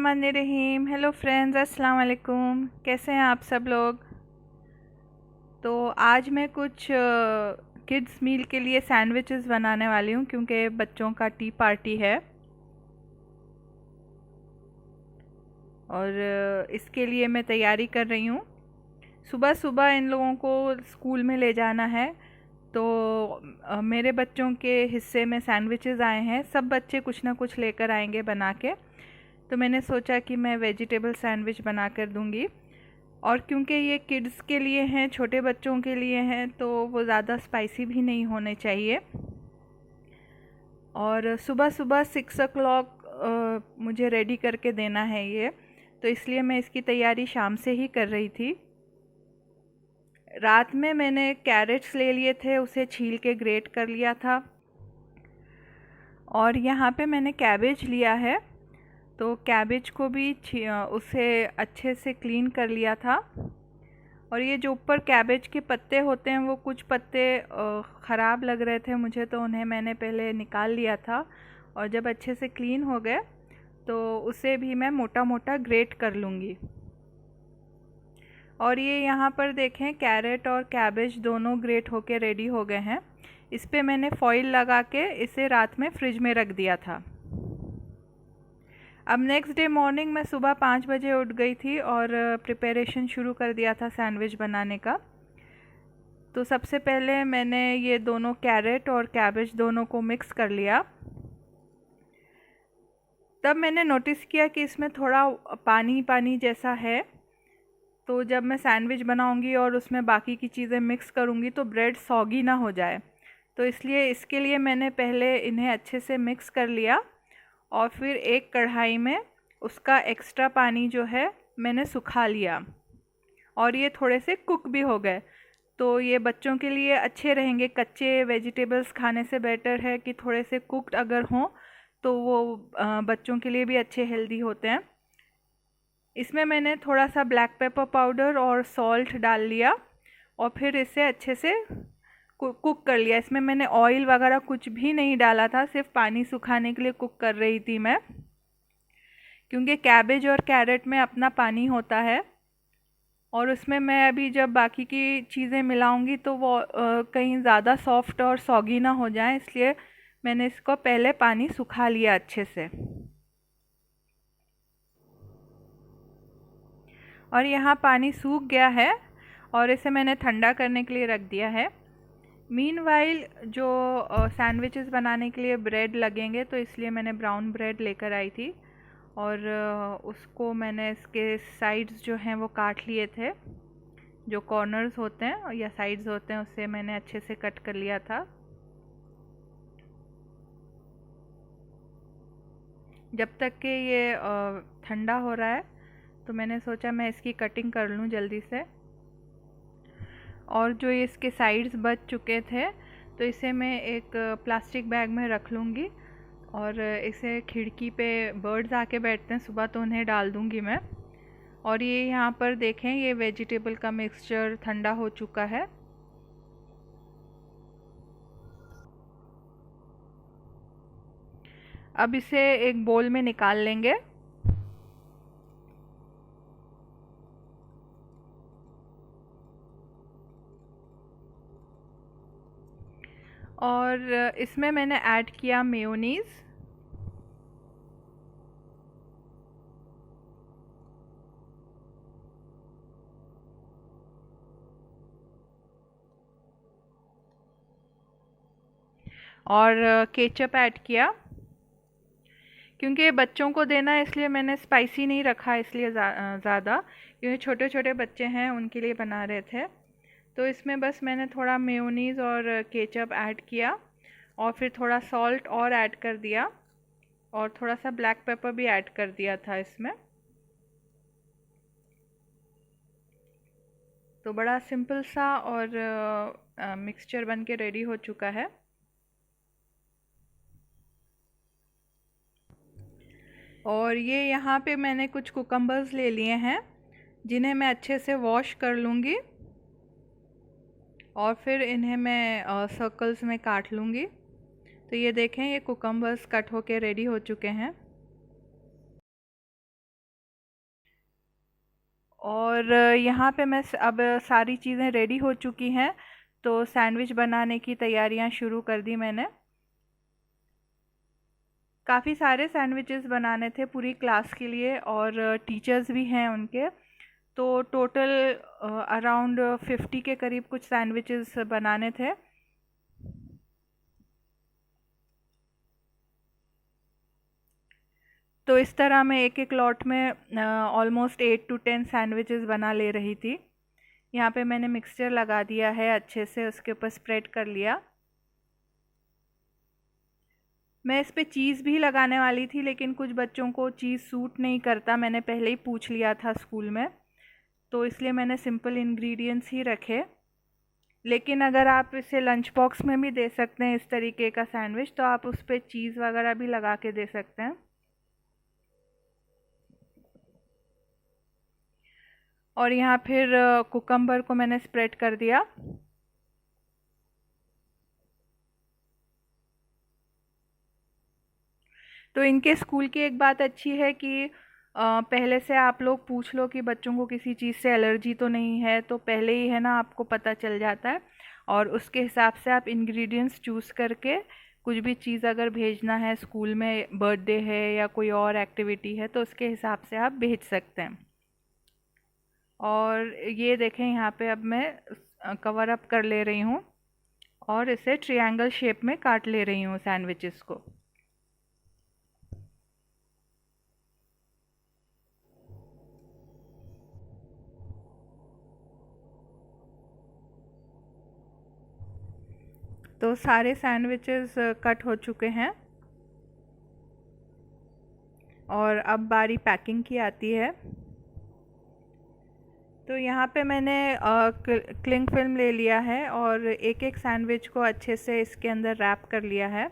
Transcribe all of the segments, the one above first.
बिस्मिल्लाहिर्रहमानिर्रहीम। Hello friends, अस्सलाम वालेकुम। कैसे हैं आप सब लोग। तो आज मैं कुछ किड्स मील के लिए सैंडविचेस बनाने वाली हूँ क्योंकि बच्चों का टी पार्टी है और इसके लिए मैं तैयारी कर रही हूँ। सुबह सुबह इन लोगों को स्कूल में ले जाना है तो मेरे बच्चों के हिस्से में सैंडविचेस आए हैं। सब बच्चे कुछ ना कुछ लेकर आएंगे बना के, तो मैंने सोचा कि मैं वेजिटेबल सैंडविच बना कर दूँगी। और क्योंकि ये किड्स के लिए हैं, छोटे बच्चों के लिए हैं, तो वो ज़्यादा स्पाइसी भी नहीं होने चाहिए। और सुबह सुबह 6 o'clock मुझे रेडी करके देना है ये, तो इसलिए मैं इसकी तैयारी शाम से ही कर रही थी। रात में मैंने कैरेट्स ले लिए थे, उसे छील के ग्रेट कर लिया था। और यहाँ पे मैंने कैबेज लिया है, तो कैबेज को भी उसे अच्छे से क्लीन कर लिया था। और ये जो ऊपर कैबेज के पत्ते होते हैं, वो कुछ पत्ते ख़राब लग रहे थे मुझे, तो उन्हें मैंने पहले निकाल लिया था। और जब अच्छे से क्लीन हो गए तो उसे भी मैं मोटा मोटा ग्रेट कर लूँगी। और ये यहाँ पर देखें, कैरेट और कैबेज दोनों ग्रेट होके रेडी हो गए हैं। इस पे मैंने फॉइल लगा के इसे रात में फ्रिज में रख दिया था। अब नेक्स्ट डे मॉर्निंग मैं सुबह 5 बजे उठ गई थी और प्रिपरेशन शुरू कर दिया था सैंडविच बनाने का। तो सबसे पहले मैंने ये दोनों कैरेट और कैबेज दोनों को मिक्स कर लिया। तब मैंने नोटिस किया कि इसमें थोड़ा पानी पानी जैसा है, तो जब मैं सैंडविच बनाऊंगी और उसमें बाकी की चीज़ें मिक्स करूंगी तो ब्रेड सॉगी ना हो जाए। तो इसलिए इसके लिए मैंने पहले इन्हें अच्छे से मिक्स कर लिया और फिर एक कढ़ाई में उसका एक्स्ट्रा पानी जो है मैंने सुखा लिया। और ये थोड़े से कुक भी हो गए, तो ये बच्चों के लिए अच्छे रहेंगे। कच्चे वेजिटेबल्स खाने से बेटर है कि थोड़े से कुक्ड अगर हों तो वो बच्चों के लिए भी अच्छे हेल्दी होते हैं। इसमें मैंने थोड़ा सा ब्लैक पेपर पाउडर और सॉल्ट डाल लिया और फिर इसे अच्छे से कुक कर लिया। इसमें मैंने ऑयल वगैरह कुछ भी नहीं डाला था, सिर्फ पानी सुखाने के लिए कुक कर रही थी मैं, क्योंकि कैबेज और कैरेट में अपना पानी होता है। और उसमें मैं अभी जब बाकी की चीज़ें मिलाऊंगी तो वो कहीं ज़्यादा सॉफ्ट और सॉगी ना हो जाए, इसलिए मैंने इसको पहले पानी सुखा लिया अच्छे से। और यहाँ पानी सूख गया है और इसे मैंने ठंडा करने के लिए रख दिया है। मीनवाइल जो सैंडविचेस बनाने के लिए ब्रेड लगेंगे, तो इसलिए मैंने ब्राउन ब्रेड लेकर आई थी और उसको मैंने इसके साइड्स जो हैं वो काट लिए थे। जो कॉर्नर्स होते हैं या साइड्स होते हैं उसे मैंने अच्छे से कट कर लिया था। जब तक कि ये ठंडा हो रहा है तो मैंने सोचा मैं इसकी कटिंग कर लूँ जल्दी से। और जो इसके साइड्स बच चुके थे तो इसे मैं एक प्लास्टिक बैग में रख लूँगी और इसे खिड़की पे बर्ड्स आके बैठते हैं सुबह, तो उन्हें डाल दूँगी मैं। और ये यहाँ पर देखें, ये वेजिटेबल का मिक्सचर ठंडा हो चुका है। अब इसे एक बोल में निकाल लेंगे। और इसमें मैंने ऐड किया मेयोनीज़। और केचप ऐड किया। क्योंकि बच्चों को देना है इसलिए मैंने स्पाइसी नहीं रखा, इसलिए ज़्यादा, क्योंकि छोटे छोटे बच्चे हैं उनके लिए बना रहे थे। तो इसमें बस मैंने थोड़ा मेयोनीज़ और केचप ऐड किया और फिर थोड़ा सॉल्ट और ऐड कर दिया और थोड़ा सा ब्लैक पेपर भी ऐड कर दिया था इसमें। तो बड़ा सिंपल सा और मिक्सचर बन के रेडी हो चुका है। और ये यहाँ पे मैंने कुछ कुकम्बर्स ले लिए हैं जिन्हें मैं अच्छे से वॉश कर लूँगी और फिर इन्हें मैं सर्कल्स में काट लूँगी। तो ये देखें, ये कुकम्बर्स कट होके रेडी हो चुके हैं। और यहाँ पे मैं अब सारी चीज़ें रेडी हो चुकी हैं, तो सैंडविच बनाने की तैयारियां शुरू कर दी मैंने। काफ़ी सारे सैंडविचेस बनाने थे पूरी क्लास के लिए, और टीचर्स भी हैं उनके। तो टोटल अराउंड 50 के करीब कुछ सैंडविचेस बनाने थे। तो इस तरह मैं एक एक लॉट में ऑलमोस्ट 8 to 10 सैंडविचेस बना ले रही थी। यहाँ पे मैंने मिक्सचर लगा दिया है अच्छे से, उसके ऊपर स्प्रेड कर लिया। मैं इस पे चीज़ भी लगाने वाली थी, लेकिन कुछ बच्चों को चीज़ सूट नहीं करता, मैंने पहले ही पूछ लिया था स्कूल में, तो इसलिए मैंने सिंपल इंग्रेडिएंट्स ही रखे। लेकिन अगर आप इसे लंच बॉक्स में भी दे सकते हैं इस तरीके का सैंडविच, तो आप उस पर चीज़ वगैरह भी लगा के दे सकते हैं। और यहाँ फिर कुकम्बर को मैंने स्प्रेड कर दिया। तो इनके स्कूल की एक बात अच्छी है कि पहले से आप लोग पूछ लो कि बच्चों को किसी चीज़ से एलर्जी तो नहीं है, तो पहले ही है ना आपको पता चल जाता है, और उसके हिसाब से आप इंग्रेडिएंट्स चूज़ करके कुछ भी चीज़ अगर भेजना है स्कूल में, बर्थडे है या कोई और एक्टिविटी है, तो उसके हिसाब से आप भेज सकते हैं। और ये देखें यहाँ पे अब मैं कवर अप कर ले रही हूँ और इसे ट्रायंगल शेप में काट ले रही हूँ सैंडविचेस को। तो सारे सैंडविचेस कट हो चुके हैं, और अब बारी पैकिंग की आती है। तो यहाँ पे मैंने क्लिंग फिल्म ले लिया है और एक एक सैंडविच को अच्छे से इसके अंदर रैप कर लिया है,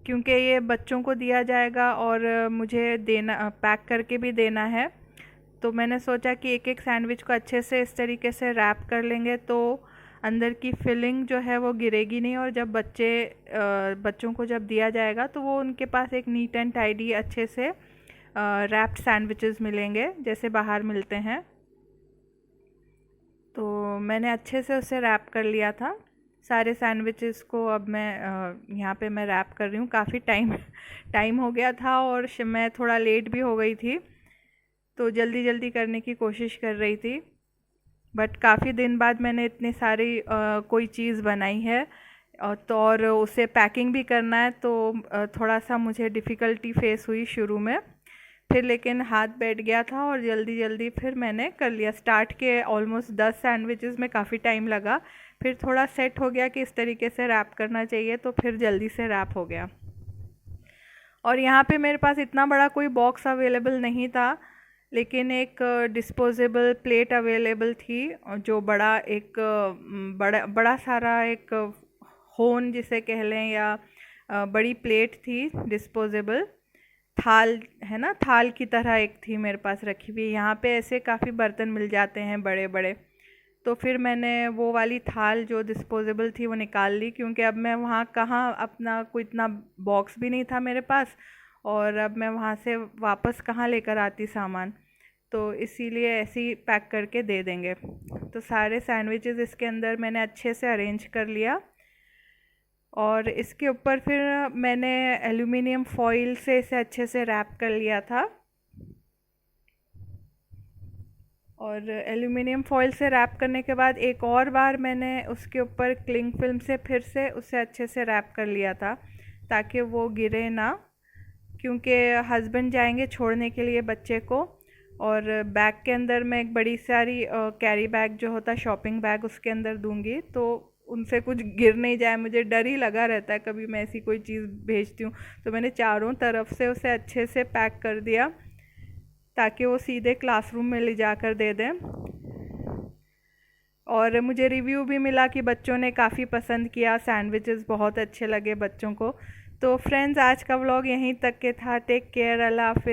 क्योंकि ये बच्चों को दिया जाएगा और मुझे देना, पैक करके भी देना है। तो मैंने सोचा कि एक एक सैंडविच को अच्छे से इस तरीके से रैप कर लेंगे तो अंदर की फिलिंग जो है वो गिरेगी नहीं, और जब बच्चों को जब दिया जाएगा तो वो उनके पास एक नीट एंड टाइडी अच्छे से रैप्ड सैंडविचेस मिलेंगे जैसे बाहर मिलते हैं। तो मैंने अच्छे से उसे रैप कर लिया था सारे सैंडविचेस को। अब मैं यहाँ पे मैं रैप कर रही हूँ। काफ़ी टाइम हो गया था और मैं थोड़ा लेट भी हो गई थी, तो जल्दी जल्दी करने की कोशिश कर रही थी। बट काफ़ी दिन बाद मैंने इतनी सारी कोई चीज़ बनाई है, और उसे पैकिंग भी करना है, तो थोड़ा सा मुझे डिफ़िकल्टी फेस हुई शुरू में। फिर लेकिन हाथ बैठ गया था और जल्दी जल्दी फिर मैंने कर लिया। स्टार्ट के ऑलमोस्ट 10 सैंडविचेस में काफ़ी टाइम लगा, फिर थोड़ा सेट हो गया कि इस तरीके से रैप करना चाहिए, तो फिर जल्दी से रैप हो गया। और यहाँ पे मेरे पास इतना बड़ा कोई बॉक्स अवेलेबल नहीं था, लेकिन एक डिस्पोजेबल प्लेट अवेलेबल थी, जो बड़ा एक बड़ा सारा एक होन जिसे कह लें, या बड़ी प्लेट थी डिस्पोजेबल। थाल है ना, थाल की तरह एक थी मेरे पास रखी हुई। यहाँ पे ऐसे काफ़ी बर्तन मिल जाते हैं बड़े बड़े, तो फिर मैंने वो वाली थाल जो डिस्पोजेबल थी वो निकाल ली, क्योंकि अब मैं वहाँ कहाँ, अपना कोई इतना बॉक्स भी नहीं था मेरे पास, और अब मैं वहाँ से वापस कहाँ लेकर आती सामान, तो इसीलिए ऐसे ही पैक करके दे देंगे। तो सारे सैंडविचेस इसके अंदर मैंने अच्छे से अरेंज कर लिया, और इसके ऊपर फिर मैंने एल्युमिनियम फॉइल से इसे अच्छे से रैप कर लिया था। और एल्युमिनियम फॉइल से रैप करने के बाद एक और बार मैंने उसके ऊपर क्लिंग फिल्म से फिर से उसे अच्छे से रैप कर लिया था, ताकि वो गिरे ना, क्योंकि हस्बैंड जाएंगे छोड़ने के लिए बच्चे को, और बैग के अंदर मैं एक बड़ी सारी कैरी बैग जो होता है, शॉपिंग बैग, उसके अंदर दूंगी, तो उनसे कुछ गिर नहीं जाए। मुझे डर ही लगा रहता है कभी मैं ऐसी कोई चीज़ भेजती हूँ, तो मैंने चारों तरफ से उसे अच्छे से पैक कर दिया ताकि वो सीधे क्लासरूम में ले जाकर दे दें। और मुझे रिव्यू भी मिला कि बच्चों ने काफ़ी पसंद किया, सैंडविचेस बहुत अच्छे लगे बच्चों को। तो फ्रेंड्स, आज का व्लॉग यहीं तक के था। टेक केयर, अल्लाह हाफिज़।